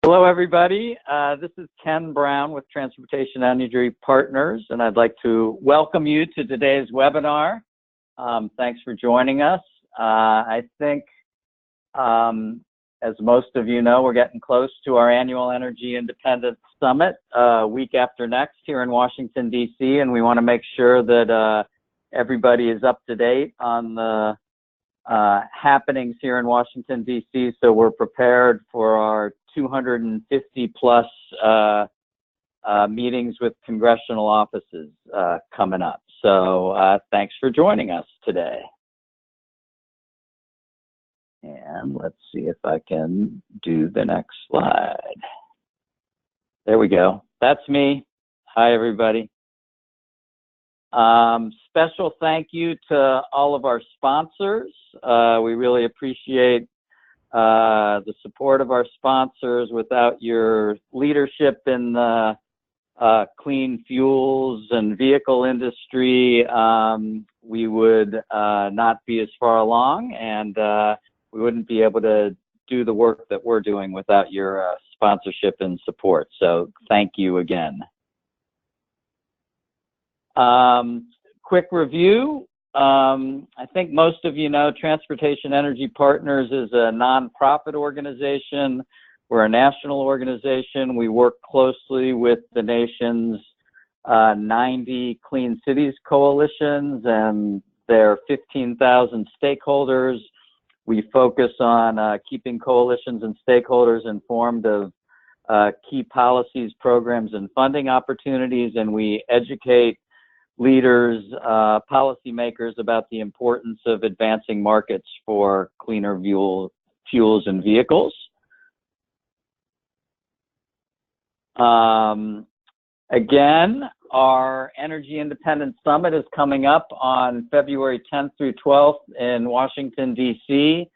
Hello, everybody. This is Ken Brown with Transportation Energy Partners, and I'd like to welcome you to today's webinar. Thanks for joining us. I think, as most of you know, we're getting close to our annual Energy Independence Summit week after next here in Washington, D.C., and we want to make sure that everybody is up to date on the happenings here in Washington, D.C., so we're prepared for our 250 plus meetings with congressional offices coming up. So thanks for joining us today. And let's see if I can do the next slide. There we go. That's me. Hi, everybody. Special thank you to all of our sponsors. We really appreciate the support of our sponsors. Without your leadership in the clean fuels and vehicle industry, we would not be as far along, and we wouldn't be able to do the work that we're doing without your sponsorship and support. So thank you again. Quick review. I think most of you know Transportation Energy Partners is a nonprofit organization. We're a national organization. We work closely with the nation's 90 Clean Cities coalitions and their 15,000 stakeholders. We focus on keeping coalitions and stakeholders informed of key policies, programs, and funding opportunities, and we educate leaders, policymakers about the importance of advancing markets for cleaner fuels and vehicles. Again, our Energy Independence Summit is coming up on February 10th through 12th in Washington, D.C.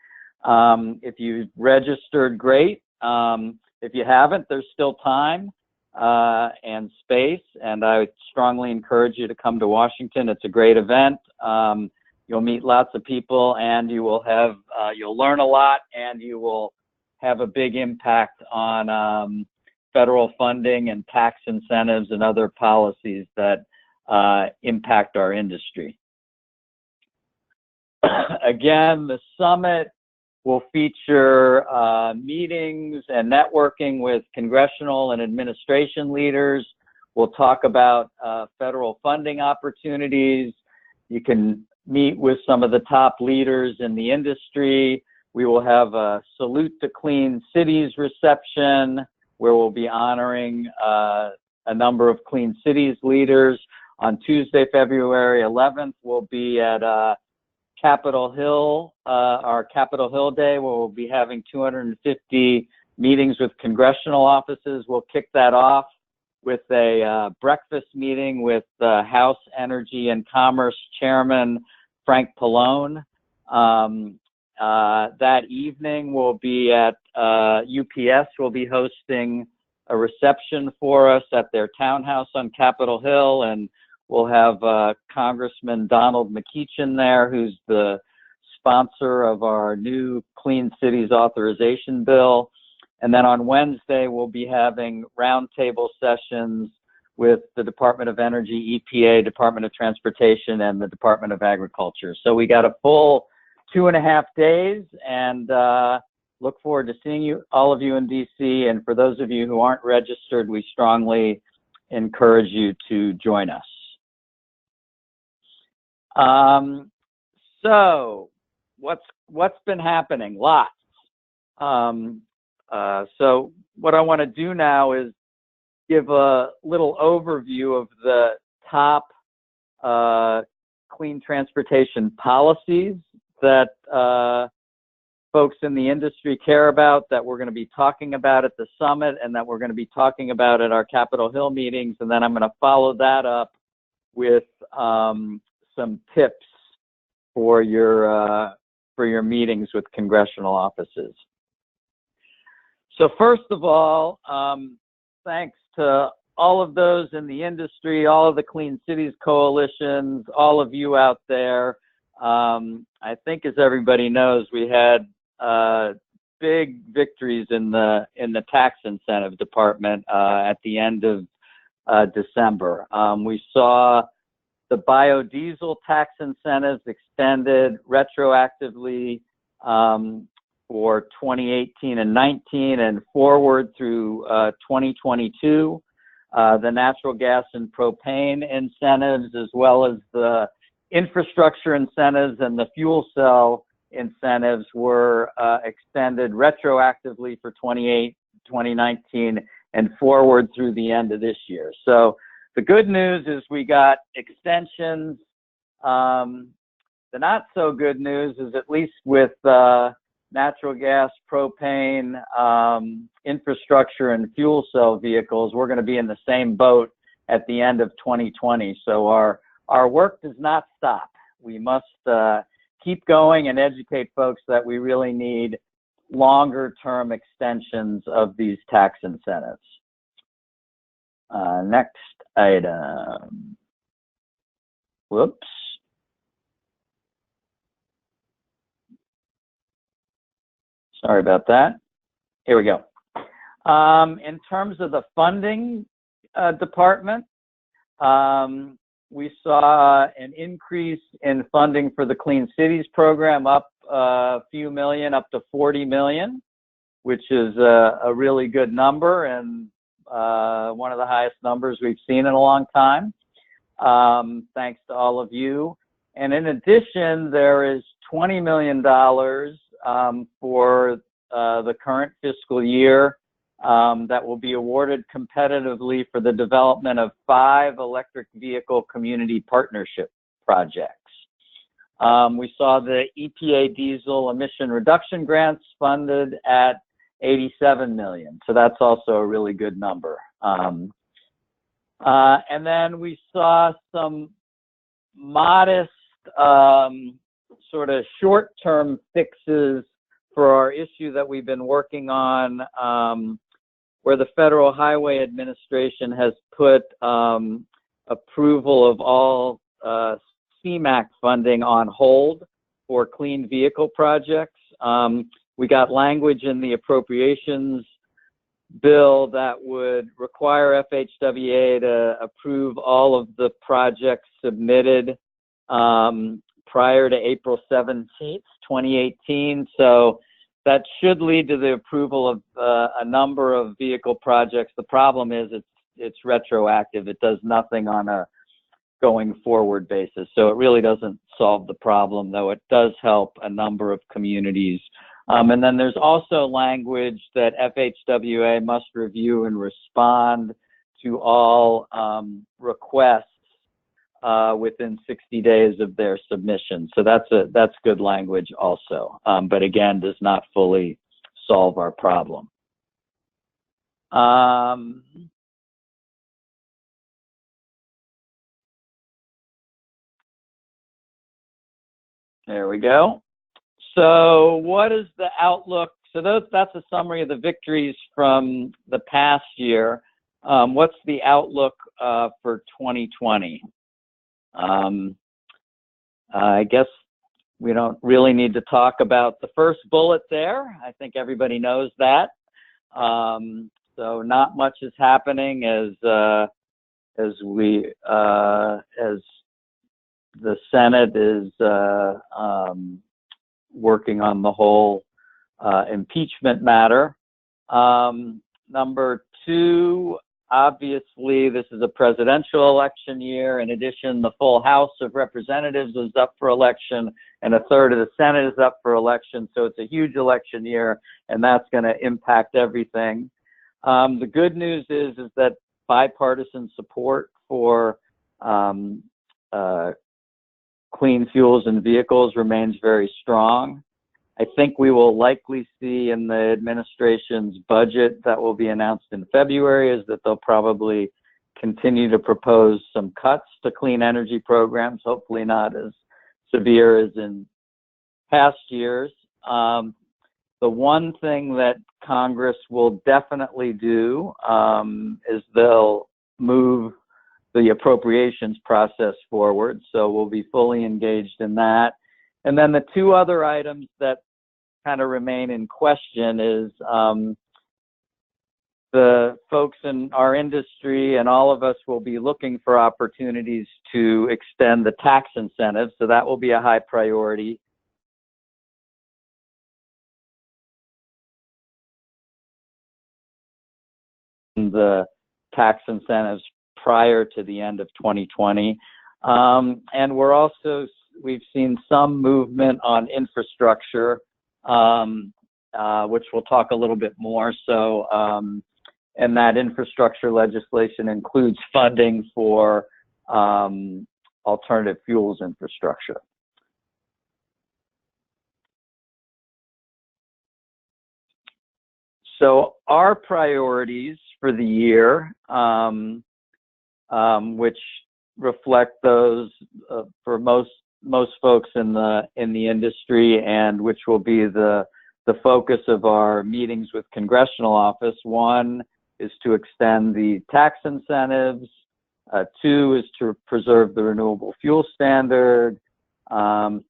If you've registered, great. If you haven't, there's still time and space, and I would strongly encourage you to come to Washington. It's a great event. You'll meet lots of people, and you will have you'll learn a lot, and you will have a big impact on federal funding and tax incentives and other policies that impact our industry. Again, the summit will feature meetings and networking with congressional and administration leaders. We'll talk about federal funding opportunities. You can meet with some of the top leaders in the industry. We will have a Salute to Clean Cities reception where we'll be honoring a number of Clean Cities leaders. On Tuesday, February 11th, we'll be at Capitol Hill, our Capitol Hill Day, where we'll be having 250 meetings with congressional offices. We'll kick that off with a breakfast meeting with House Energy and Commerce Chairman Frank Pallone. That evening, we'll be at UPS. We'll be hosting a reception for us at their townhouse on Capitol Hill, and we'll have Congressman Donald McEachin there, who's the sponsor of our new Clean Cities Authorization Bill. And then on Wednesday, we'll be having roundtable sessions with the Department of Energy, EPA, Department of Transportation, and the Department of Agriculture. So we got a full 2.5 days, and look forward to seeing all of you in DC. And for those of you who aren't registered, we strongly encourage you to join us. So what's been happening? Lots. So what I want to do now is give a little overview of the top clean transportation policies that folks in the industry care about, that we're going to be talking about at the summit, and that we're going to be talking about at our Capitol Hill meetings. And then I'm going to follow that up with some tips for your meetings with congressional offices. So first of all, thanks to all of those in the industry, all of the Clean Cities coalitions, all of you out there. I think, as everybody knows, we had big victories in the tax incentive department at the end of December. We saw the biodiesel tax incentives extended retroactively for 2018 and 19 and forward through 2022. The natural gas and propane incentives, as well as the infrastructure incentives and the fuel cell incentives, were extended retroactively for 2019 and forward through the end of this year. So the good news is we got extensions. The not so good news is, at least with natural gas, propane, infrastructure, and fuel cell vehicles, we're going to be in the same boat at the end of 2020. So our work does not stop. We must keep going and educate folks that we really need longer-term extensions of these tax incentives. Next item. Whoops. Sorry about that. Here we go. In terms of the funding department, we saw an increase in funding for the Clean Cities program, up a few million, up to 40 million, which is a really good number and one of the highest numbers we've seen in a long time. Thanks to all of you. And in addition, there is $20 million for the current fiscal year that will be awarded competitively for the development of 5 electric vehicle community partnership projects. We saw the EPA diesel emission reduction grants funded at 87 million. So that's also a really good number. And then we saw some modest sort of short-term fixes for our issue that we've been working on, where the Federal Highway Administration has put approval of all CMAQ funding on hold for clean vehicle projects. We got language in the appropriations bill that would require FHWA to approve all of the projects submitted prior to April 17th, 2018. So that should lead to the approval of a number of vehicle projects. The problem is it's retroactive. It does nothing on a going forward basis. So it really doesn't solve the problem, though it does help a number of communities. And then there's also language that FHWA must review and respond to all requests within 60 days of their submission. So that's good language also, but again, does not fully solve our problem. There we go. So what is the outlook? So that's a summary of the victories from the past year. What's the outlook for 2020? I guess we don't really need to talk about the first bullet there. I think everybody knows that. So not much is happening as the Senate is working on the whole impeachment matter. Number 2, obviously, this is a presidential election year. In addition, the full House of Representatives is up for election, and a third of the Senate is up for election. So it's a huge election year, and that's going to impact everything. The good news is that bipartisan support for clean fuels and vehicles remains very strong. I think we will likely see in the administration's budget that will be announced in February is that they'll probably continue to propose some cuts to clean energy programs, hopefully not as severe as in past years. The one thing that Congress will definitely do is they'll move the appropriations process forward. So we'll be fully engaged in that. And then the 2 other items that kind of remain in question is the folks in our industry and all of us will be looking for opportunities to extend the tax incentives, so that will be a high priority. The tax incentives prior to the end of 2020. And we've seen some movement on infrastructure, which we'll talk a little bit more. So, and that infrastructure legislation includes funding for alternative fuels infrastructure. So our priorities for the year, which reflect those for most folks in the industry, and which will be the focus of our meetings with congressional office. One is to extend the tax incentives. Two is to preserve the renewable fuel standard.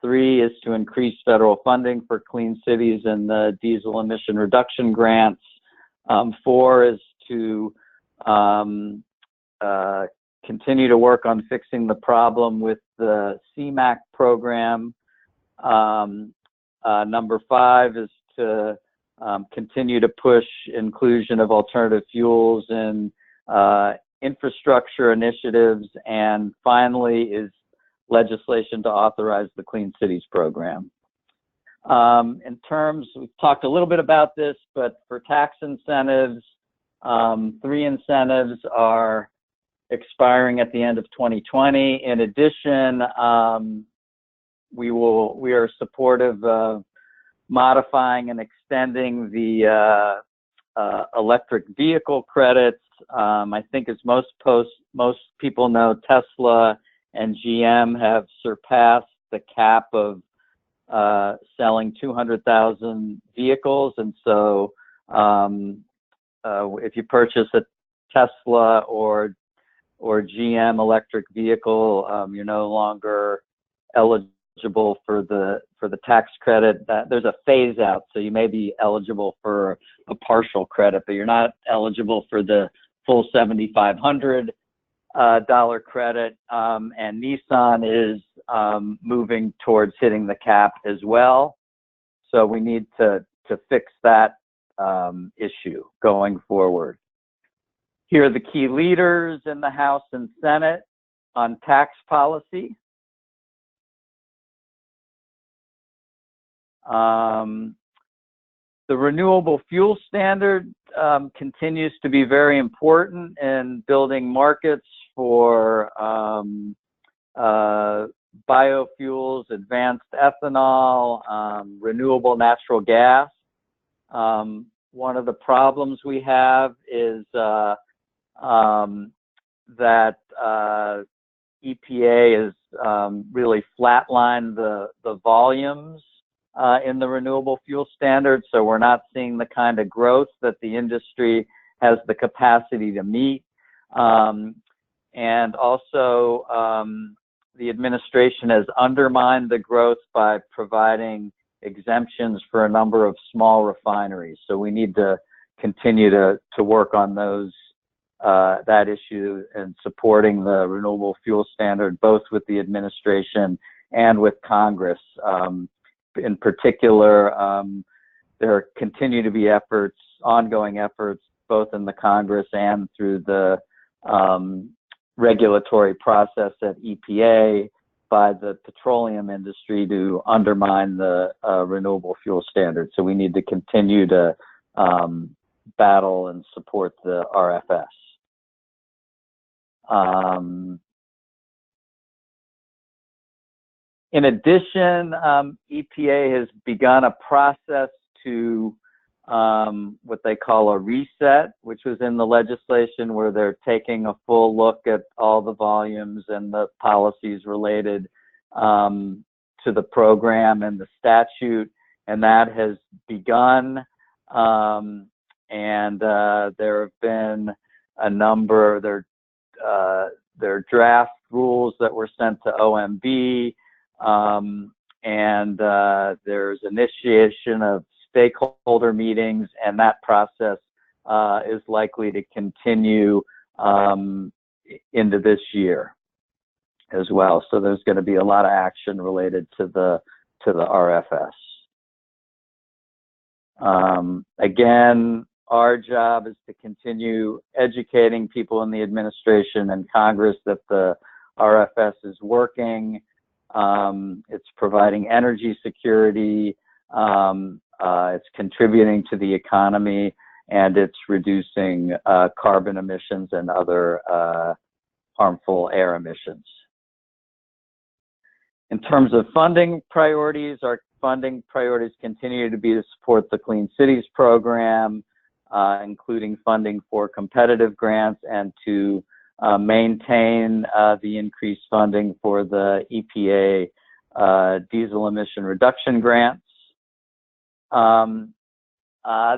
Three is to increase federal funding for clean cities and the diesel emission reduction grants. Four is to continue to work on fixing the problem with the CMAQ program. Number five is to continue to push inclusion of alternative fuels in infrastructure initiatives. And finally is legislation to authorize the Clean Cities program. In terms, we've talked a little bit about this, but for tax incentives, three incentives are expiring at the end of 2020. In addition, we are supportive of modifying and extending the electric vehicle credits. I think as most people know, Tesla and GM have surpassed the cap of selling 200,000 vehicles, and so if you purchase a Tesla or GM electric vehicle, you're no longer eligible for the tax credit. There's a phase out, so you may be eligible for a partial credit, but you're not eligible for the full $7,500 credit. And Nissan is moving towards hitting the cap as well. So we need to fix that issue going forward. Here are the key leaders in the House and Senate on tax policy. The renewable fuel standard continues to be very important in building markets for biofuels, advanced ethanol, renewable natural gas. One of the problems we have is that EPA has really flatlined the volumes in the renewable fuel standard, so we're not seeing the kind of growth that the industry has the capacity to meet. And also, the administration has undermined the growth by providing exemptions for a number of small refineries. So we need to continue to work on that issue and supporting the renewable fuel standard, both with the administration and with Congress. In particular, there continue to be ongoing efforts, both in the Congress and through the regulatory process at EPA by the petroleum industry to undermine the renewable fuel standard. So we need to continue to battle and support the RFS. In addition, EPA has begun a process to what they call a reset, which was in the legislation, where they're taking a full look at all the volumes and the policies related to the program and the statute, and that has begun. And there have been a number, there are draft rules that were sent to OMB. and there's initiation of stakeholder meetings, and that process is likely to continue into this year as well. So there's going to be a lot of action related to the RFS. Again, our job is to continue educating people in the administration and Congress that the RFS is working. It's providing energy security, it's contributing to the economy, and it's reducing carbon emissions and other harmful air emissions. In terms of funding priorities, our funding priorities continue to be to support the Clean Cities program, including funding for competitive grants, and to maintain the increased funding for the EPA diesel emission reduction grants.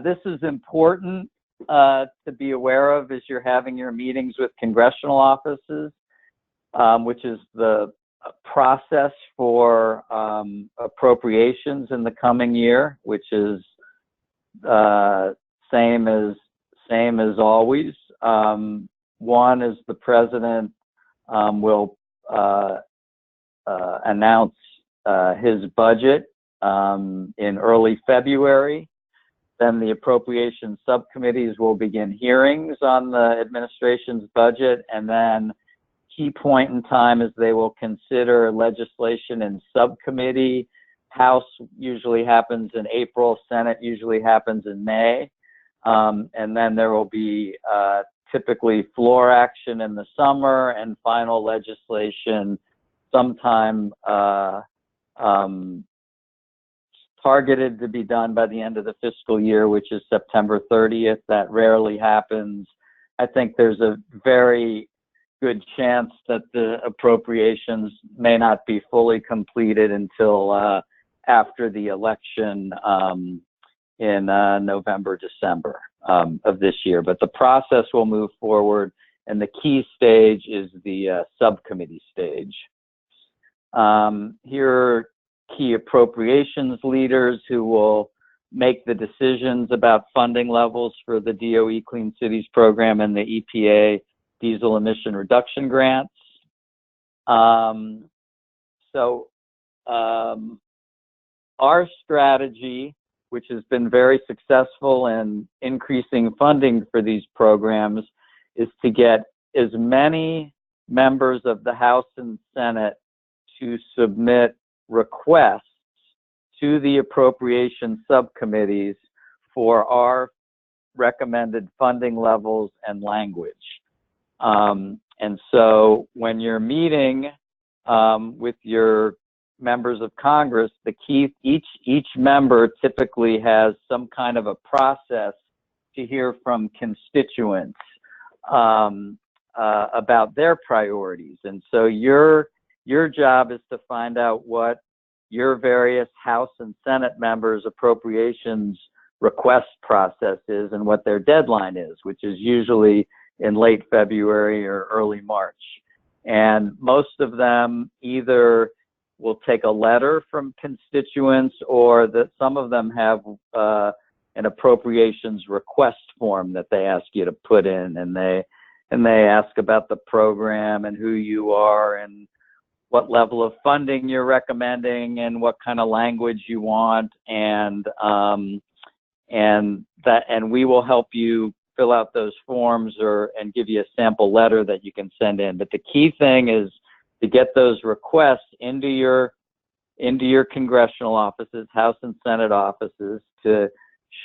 This is important to be aware of as you're having your meetings with congressional offices, which is the process for appropriations in the coming year, which is same as always. One is the president will announce his budget in early February. Then the appropriations subcommittees will begin hearings on the administration's budget, and then key point in time is they will consider legislation in subcommittee. House usually happens in April, Senate usually happens in May, and then there will be typically floor action in the summer and final legislation sometime targeted to be done by the end of the fiscal year, which is September 30th. That rarely happens. I think there's a very good chance that the appropriations may not be fully completed until after the election in November, December of this year. But the process will move forward, and the key stage is the subcommittee stage. Here are key appropriations leaders who will make the decisions about funding levels for the DOE Clean Cities program and the EPA diesel emission reduction grants. Our strategy, which has been very successful in increasing funding for these programs, is to get as many members of the House and Senate to submit requests to the appropriation subcommittees for our recommended funding levels and language. And so when you're meeting with your members of Congress, each member typically has some kind of a process to hear from constituents about their priorities. And so your job is to find out what your various House and Senate members' appropriations request process is and what their deadline is, which is usually in late February or early March. And most of them either will take a letter from constituents, or that some of them have an appropriations request form that they ask you to put in, and they ask about the program and who you are and what level of funding you're recommending and what kind of language you want, and we will help you fill out those forms and give you a sample letter that you can send in. But the key thing is to get those requests into your congressional offices, House and Senate offices, to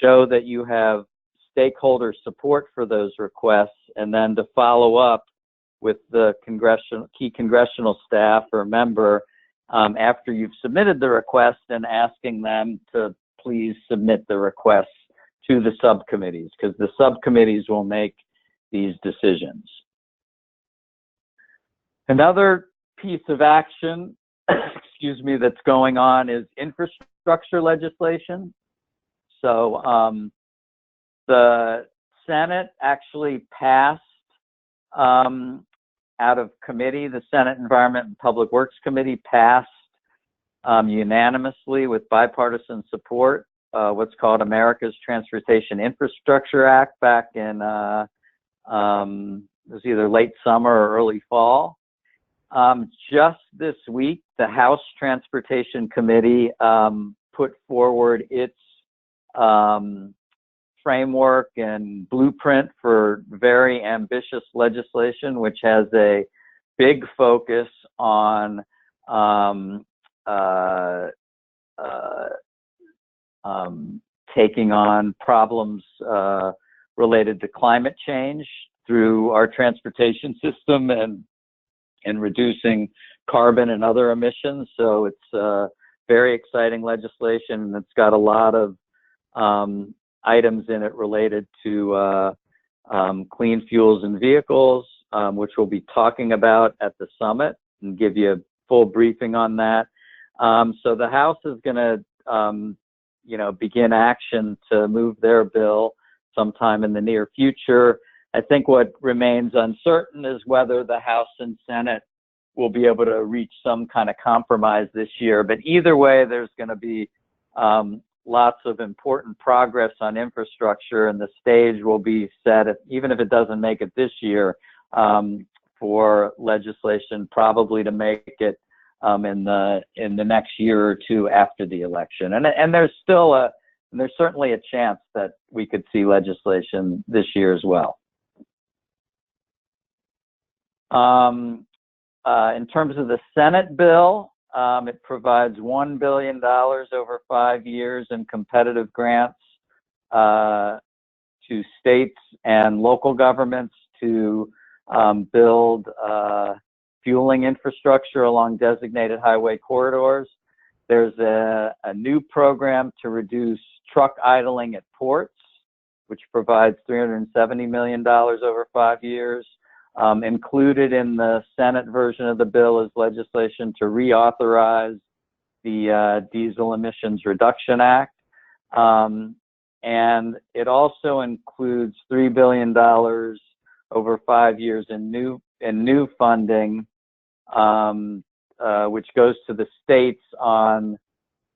show that you have stakeholder support for those requests, and then to follow up with the key congressional staff or member after you've submitted the request, and asking them to please submit the requests to the subcommittees, because the subcommittees will make these decisions. Another piece of action, excuse me, that's going on is infrastructure legislation. So the Senate actually passed out of committee, the Senate Environment and Public Works Committee passed unanimously with bipartisan support what's called America's Transportation Infrastructure Act back in, it was either late summer or early fall. Just this week, the House Transportation Committee put forward its framework and blueprint for very ambitious legislation, which has a big focus on taking on problems related to climate change through our transportation system and reducing carbon and other emissions. So it's very exciting legislation, and it's got a lot of items in it related to clean fuels and vehicles, which we'll be talking about at the summit and give you a full briefing on that. So the House is going to, begin action to move their bill sometime in the near future. I think what remains uncertain is whether the House and Senate will be able to reach some kind of compromise this year. But either way, there's going to be lots of important progress on infrastructure, and the stage will be set, even if it doesn't make it this year, for legislation probably to make it in the next year or two after the election. And there's certainly a chance that we could see legislation this year as well. In terms of the Senate bill, it provides $1 billion over 5 years in competitive grants to states and local governments to build fueling infrastructure along designated highway corridors. There's a new program to reduce truck idling at ports, which provides $370 million over 5 years. Included in the Senate version of the bill is legislation to reauthorize the Diesel Emissions Reduction Act. And it also includes $3 billion over 5 years in new funding, which goes to the states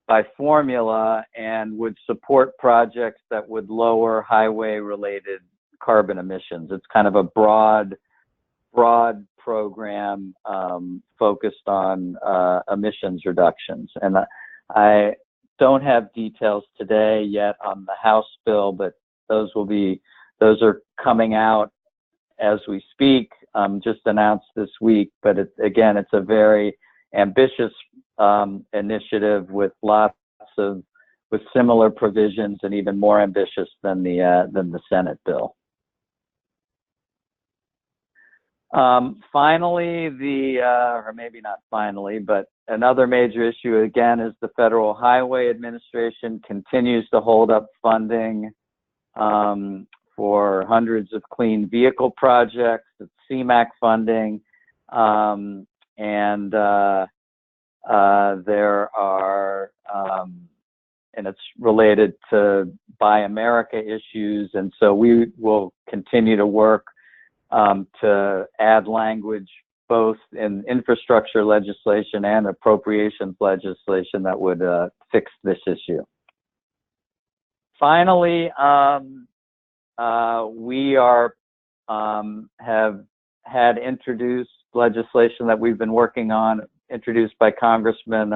by formula and would support projects that would lower highway-related carbon emissions. It's kind of a broad program focused on emissions reductions. And I don't have details today yet on the House bill, but those are coming out as we speak, just announced this week. But again, it's a very ambitious initiative with similar provisions and even more ambitious than the Senate bill. Finally, or maybe not finally, but another major issue again is the Federal Highway Administration continues to hold up funding for hundreds of clean vehicle projects. It's CMAQ funding, and there are, and it's related to Buy America issues, and so we will continue to work to add language both in infrastructure legislation and appropriations legislation that would fix this issue. Finally, we have had introduced legislation that we've been working on, introduced by Congressman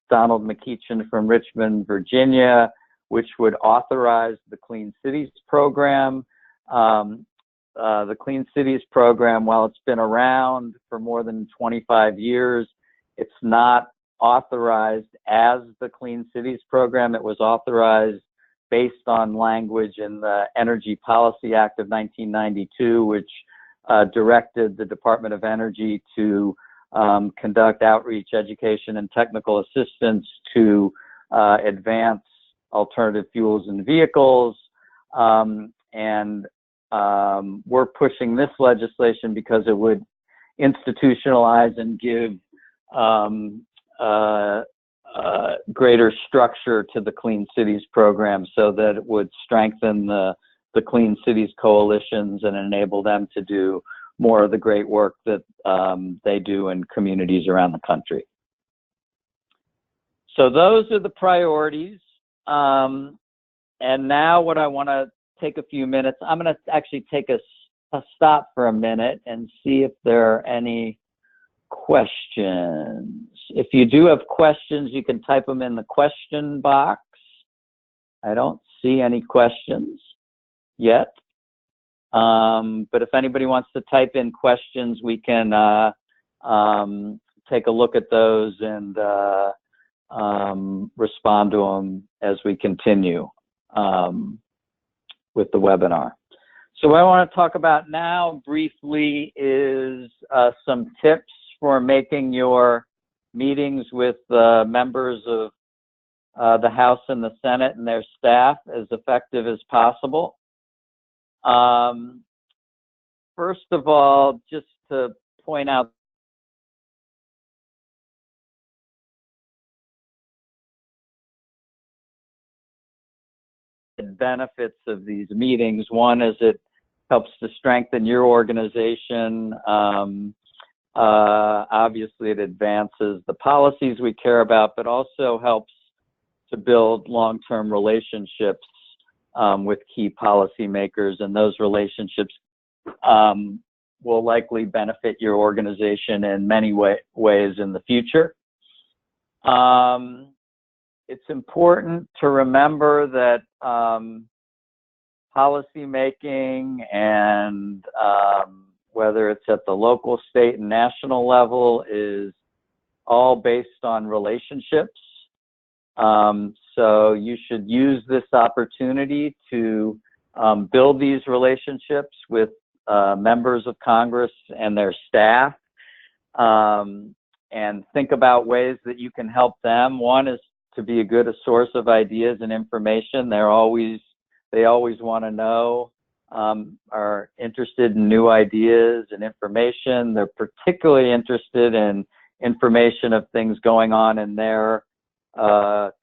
Donald McEachin from Richmond, Virginia, which would authorize the Clean Cities program. The Clean Cities program, while it's been around for more than 25 years, it's not authorized as the Clean Cities program. It was authorized based on language in the Energy Policy Act of 1992, which directed the Department of Energy to conduct outreach, education, and technical assistance to advance alternative fuels and vehicles. We're pushing this legislation because it would institutionalize and give greater structure to the Clean Cities program, so that it would strengthen the Clean Cities coalitions and enable them to do more of the great work that they do in communities around the country. So those are the priorities. And now what I want to take a few minutes, I'm going to actually take a stop for a minute and see if there are any questions. If you do have questions, you can type them in the question box. I don't see any questions yet. But if anybody wants to type in questions, we can take a look at those and respond to them as we continue with the webinar. So what I want to talk about now briefly is some tips for making your meetings with members of the House and the Senate and their staff as effective as possible. First of all, just to point out the benefits of these meetings. One is it helps to strengthen your organization. Obviously, it advances the policies we care about, but also helps to build long-term relationships with key policymakers, and those relationships will likely benefit your organization in many ways in the future. It's important to remember that policy making and whether it's at the local, state, and national level is all based on relationships. So you should use this opportunity to build these relationships with members of Congress and their staff, and think about ways that you can help them. One is to be a good source of ideas and information. They always want to know, are interested in new ideas and information. They're particularly interested in information of things going on in their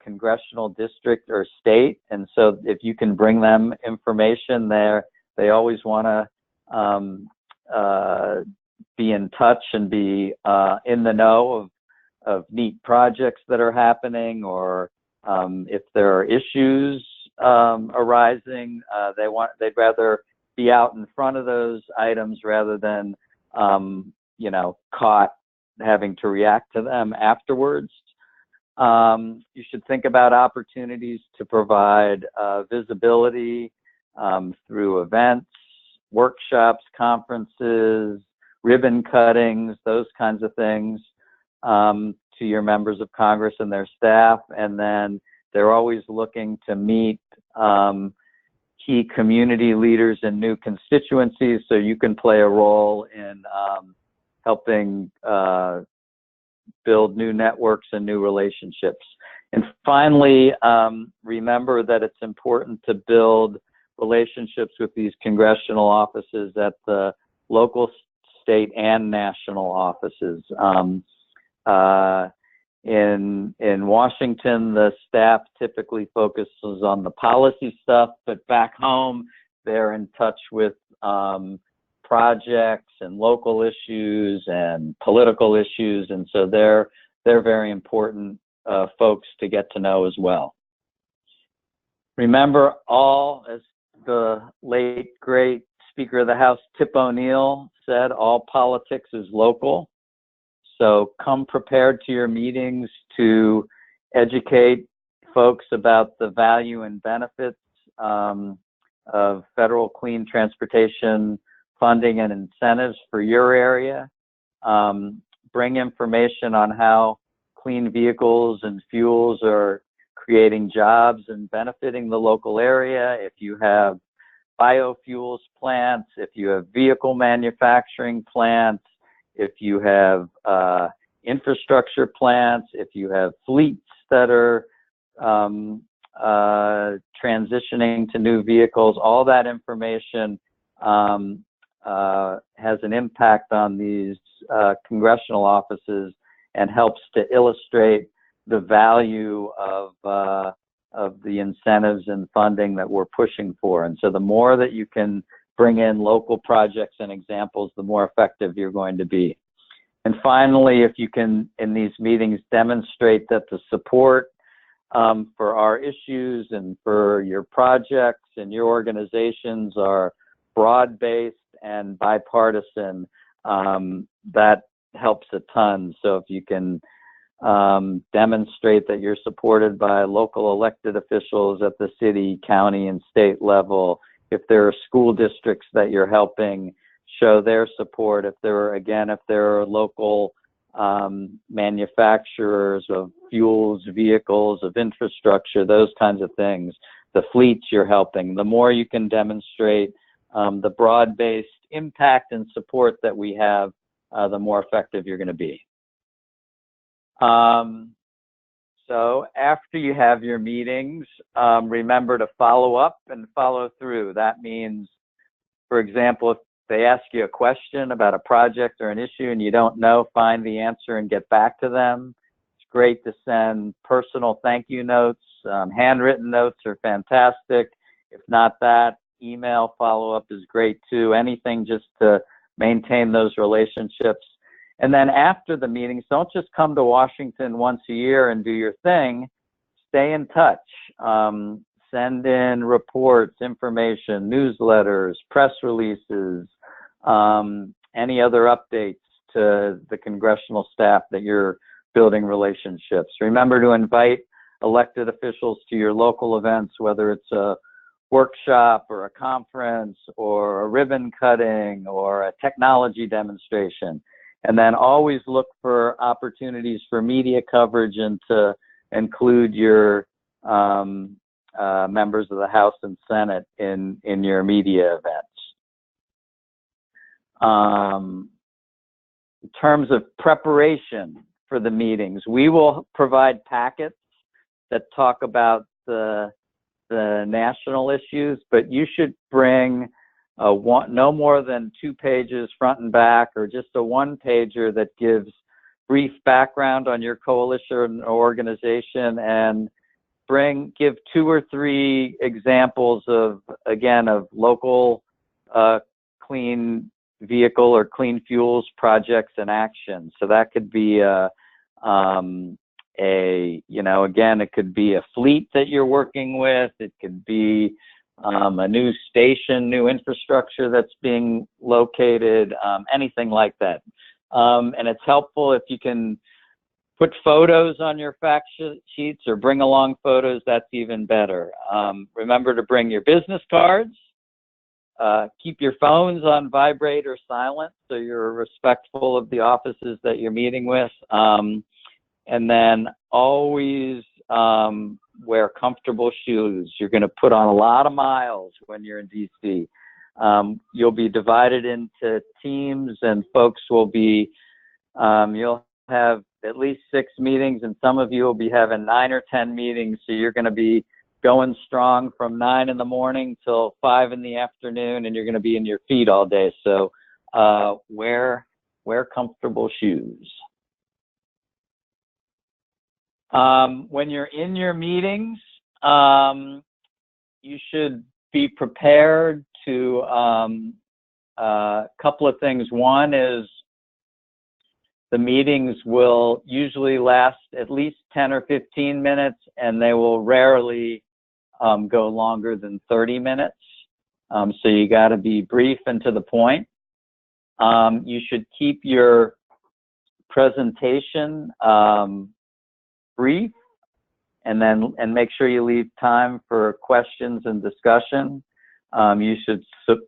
congressional district or state. And so if you can bring them information there, they always want to be in touch and be in the know of neat projects that are happening, or if there are issues arising, they'd rather be out in front of those items rather than caught having to react to them afterwards. You should think about opportunities to provide visibility through events, workshops, conferences, ribbon cuttings, those kinds of things, to your members of Congress and their staff. And then they're always looking to meet key community leaders in new constituencies, so you can play a role in helping build new networks and new relationships. And finally, remember that it's important to build relationships with these congressional offices at the local, state, and national offices. In Washington, the staff typically focuses on the policy stuff, but back home, they're in touch with projects and local issues and political issues, and so they're very important folks to get to know as well. Remember, as the late great Speaker of the House Tip O'Neill said, all politics is local. So come prepared to your meetings to educate folks about the value and benefits of federal clean transportation funding and incentives for your area. Bring information on how clean vehicles and fuels are creating jobs and benefiting the local area. If you have biofuels plants, if you have vehicle manufacturing plants, if you have infrastructure plants, if you have fleets that are transitioning to new vehicles, all that information has an impact on these congressional offices and helps to illustrate the value of the incentives and funding that we're pushing for. And so the more that you can bring in local projects and examples, the more effective you're going to be. And finally, if you can, in these meetings, demonstrate that the support for our issues and for your projects and your organizations are broad-based and bipartisan, that helps a ton. So if you can demonstrate that you're supported by local elected officials at the city, county, and state level, if there are school districts that you're helping, show their support. If there are local manufacturers of fuels, vehicles, of infrastructure, those kinds of things, the fleets you're helping, the more you can demonstrate the broad-based impact and support that we have, the more effective you're going to be. So after you have your meetings, remember to follow up and follow through. That means, for example, if they ask you a question about a project or an issue and you don't know, find the answer and get back to them. It's great to send personal thank you notes. Handwritten notes are fantastic. If not that, email follow-up is great too. Anything just to maintain those relationships. And then after the meetings, don't just come to Washington once a year and do your thing. Stay in touch. Send in reports, information, newsletters, press releases, any other updates to the congressional staff that you're building relationships. Remember to invite elected officials to your local events, whether it's a workshop or a conference or a ribbon cutting or a technology demonstration. And then always look for opportunities for media coverage and to include your members of the House and Senate in your media events. In terms of preparation for the meetings, we will provide packets that talk about the national issues, but you should bring no more than 2 pages front and back, or just a 1-pager that gives brief background on your coalition or organization, and give 2 or 3 examples of local clean vehicle or clean fuels projects in action. So that could be it could be a fleet that you're working with. It could be a new station, new infrastructure that's being located, anything like that. And it's helpful if you can put photos on your fact sheets or bring along photos. That's even better. Remember to bring your business cards. Keep your phones on vibrate or silent so you're respectful of the offices that you're meeting with. And then always wear comfortable shoes. You're going to put on a lot of miles when you're in DC. You'll be divided into teams, and folks will be, you'll have at least 6 meetings, and some of you will be having 9 or 10 meetings. So you're going to be going strong from 9 in the morning till 5 in the afternoon, and you're going to be in your feet all day. So wear comfortable shoes. When you're in your meetings, you should be prepared to a couple of things. One is the meetings will usually last at least 10 or 15 minutes, and they will rarely go longer than 30 minutes. So you got to be brief and to the point. You should keep your presentation brief, and make sure you leave time for questions and discussion. You should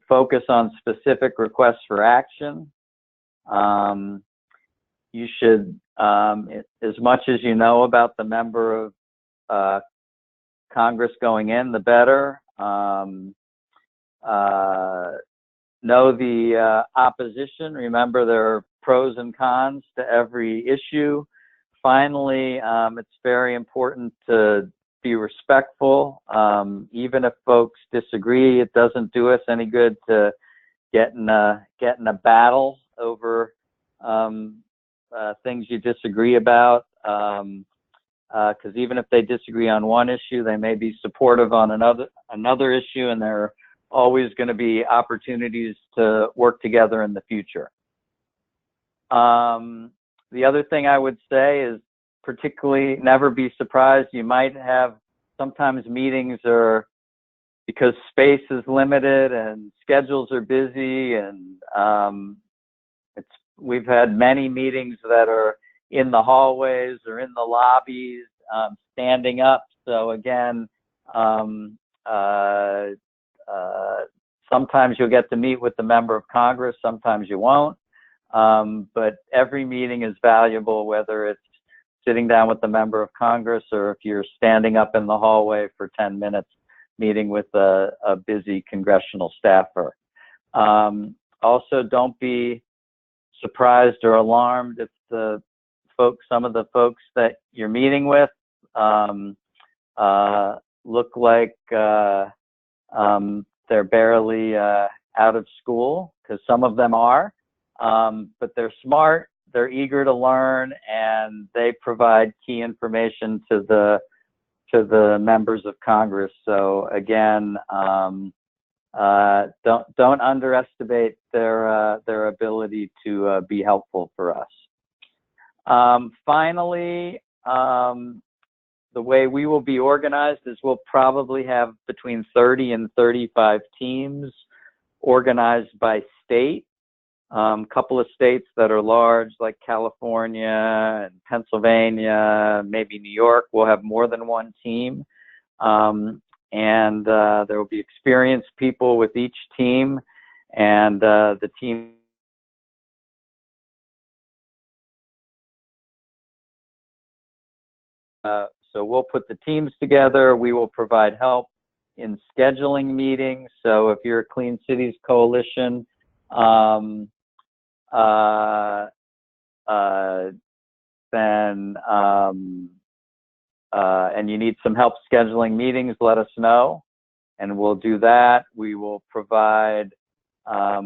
focus on specific requests for action. You should, as much as you know about the member of Congress going in, the better. Know the opposition. Remember, there are pros and cons to every issue. Finally, it's very important to be respectful. Even if folks disagree, it doesn't do us any good to get in a battle over things you disagree about. Because even if they disagree on one issue, they may be supportive on another issue, and there are always going to be opportunities to work together in the future. The other thing I would say is particularly never be surprised. You might have sometimes meetings are because space is limited and schedules are busy, and we've had many meetings that are in the hallways or in the lobbies, standing up. So again, sometimes you'll get to meet with the member of Congress, sometimes you won't. But every meeting is valuable, whether it's sitting down with the member of Congress or if you're standing up in the hallway for 10 minutes meeting with a busy congressional staffer. Also, don't be surprised or alarmed if some of the folks that you're meeting with look like they're barely out of school, because some of them are, but they're smart, they're eager to learn, and they provide key information to the members of Congress. So again, don't underestimate their ability to be helpful for us. Finally, the way we will be organized is we'll probably have between 30 and 35 teams organized by state. Couple of states that are large, like California and Pennsylvania, maybe New York, will have more than one team. And there will be experienced people with each team, and the team so we'll put the teams together. We will provide help in scheduling meetings. So if you're a Clean Cities Coalition, and you need some help scheduling meetings, let us know, and we'll do that. We will provide help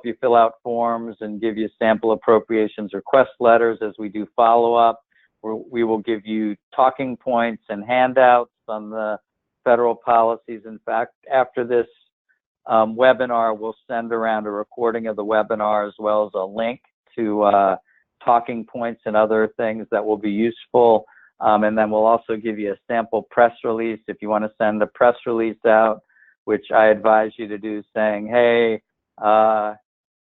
you fill out forms and give you sample appropriations request letters as we do follow-up. We will give you talking points and handouts on the federal policies. In fact, after this webinar, we'll send around a recording of the webinar as well as a link to talking points and other things that will be useful. And then we'll also give you a sample press release if you want to send a press release out, which I advise you to do, saying, hey,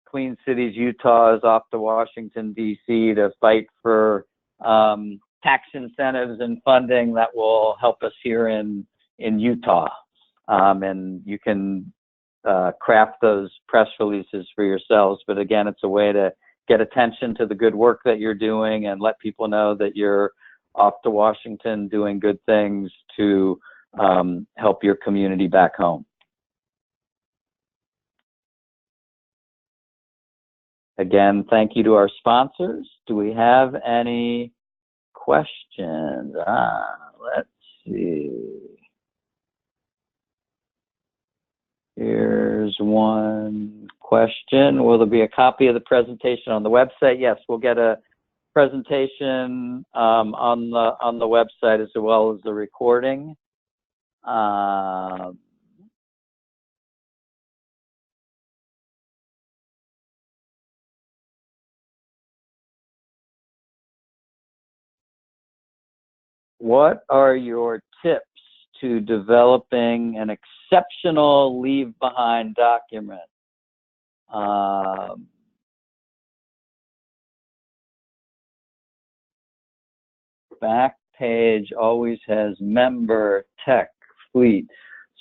Clean Cities Utah is off to Washington, D.C. to fight for tax incentives and funding that will help us here in Utah. And you can craft those press releases for yourselves. But again, it's a way to get attention to the good work that you're doing and let people know that you're off to Washington doing good things to help your community back home. Again, thank you to our sponsors. Do we have any questions? Let's see. Here's one question. Will there be a copy of the presentation on the website? Yes, we'll get a presentation on the website as well as the recording. What are your tips to developing an exceptional leave behind document? Back page always has member, tech, fleet.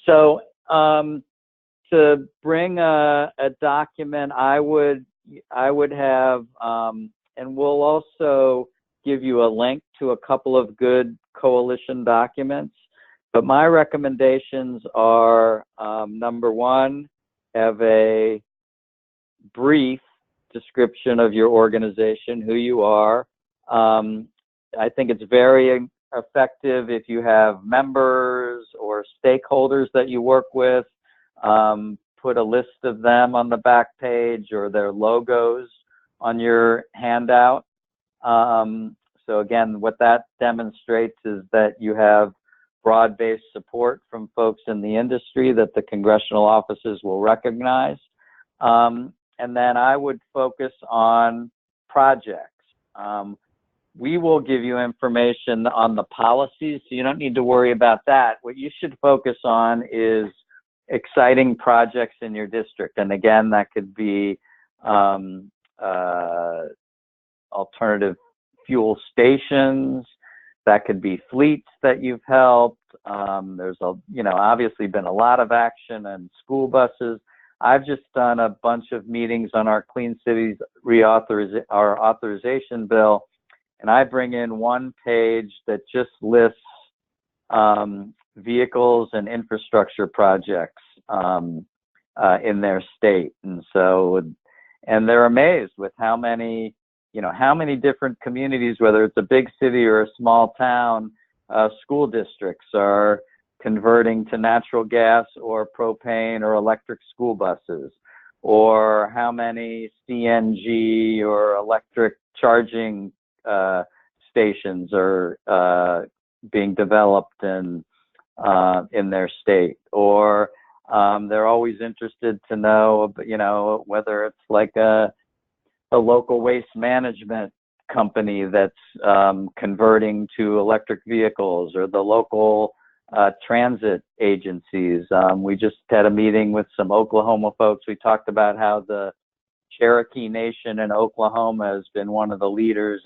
So to bring a document, I would have, and we'll also give you a link to a couple of good coalition documents. But my recommendations are, number one, have a brief description of your organization, who you are. I think it's very effective if you have members or stakeholders that you work with. Put a list of them on the back page or their logos on your handout. So again, what that demonstrates is that you have broad-based support from folks in the industry that the congressional offices will recognize. And then I would focus on projects. We will give you information on the policies, so you don't need to worry about that. What you should focus on is exciting projects in your district. And again, that could be alternative fuel stations, that could be fleets that you've helped. There's obviously been a lot of action on school buses. I've just done a bunch of meetings on our Clean Cities our authorization bill, and I bring in one page that just lists vehicles and infrastructure projects in their state. And they're amazed with how many different communities, whether it's a big city or a small town, school districts are converting to natural gas or propane or electric school buses, or how many CNG or electric charging stations are being developed in their state. Or they're always interested to know, whether it's like a local waste management company that's converting to electric vehicles, or the local transit agencies. We just had a meeting with some Oklahoma folks. We talked about how the Cherokee Nation in Oklahoma has been one of the leaders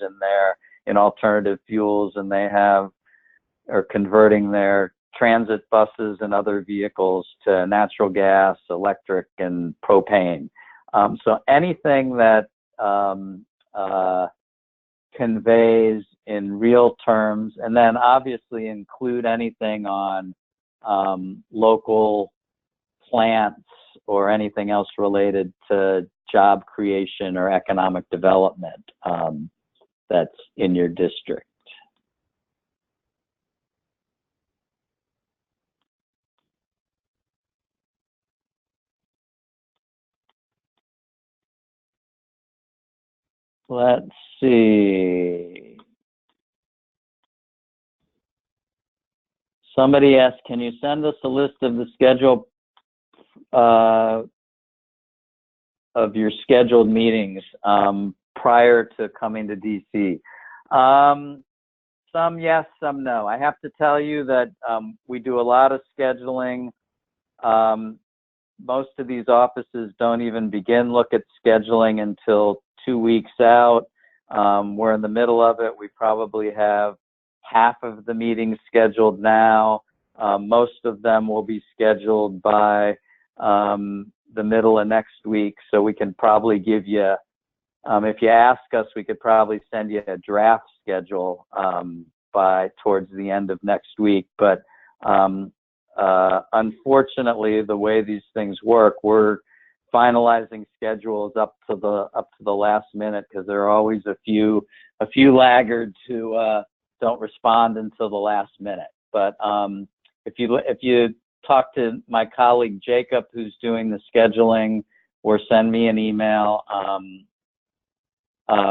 in alternative fuels, and they are converting their transit buses and other vehicles to natural gas, electric, and propane. So anything that conveys in real terms, and then obviously include anything on local plants or anything else related to job creation or economic development that's in your district. Let's see. Somebody asked, can you send us a list of the schedule of your scheduled meetings prior to coming to DC? Some yes, some no. I have to tell you that we do a lot of scheduling. Most of these offices don't even begin look at scheduling until 2 weeks out. We're in the middle of it. We probably have half of the meetings scheduled now. Most of them will be scheduled by the middle of next week. So we can probably give you, if you ask us, we could probably send you a draft schedule by towards the end of next week. But unfortunately, the way these things work, we're finalizing schedules up to the last minute, because there are always a few laggards who don't respond until the last minute. But if you talk to my colleague Jacob, who's doing the scheduling, or send me an email,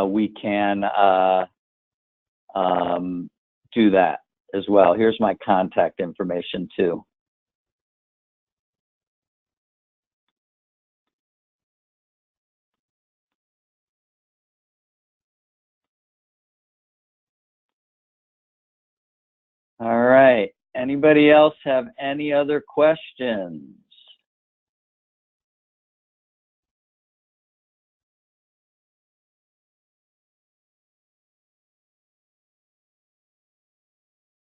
we can do that as well. Here's my contact information too. All right. Anybody else have any other questions?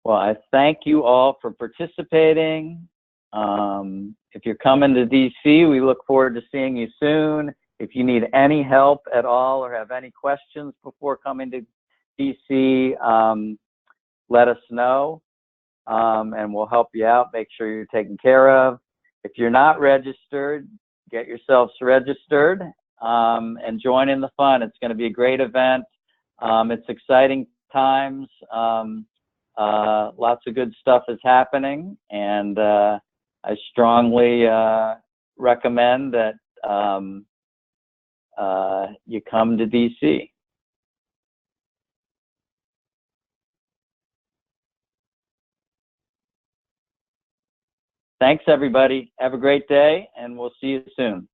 Well, I thank you all for participating. If you're coming to DC, we look forward to seeing you soon. If you need any help at all or have any questions before coming to DC, let us know, and we'll help you out, make sure you're taken care of. If you're not registered, get yourselves registered and join in the fun. It's going to be a great event. It's exciting times. Lots of good stuff is happening, and I strongly recommend that you come to DC. Thanks, everybody. Have a great day, and we'll see you soon.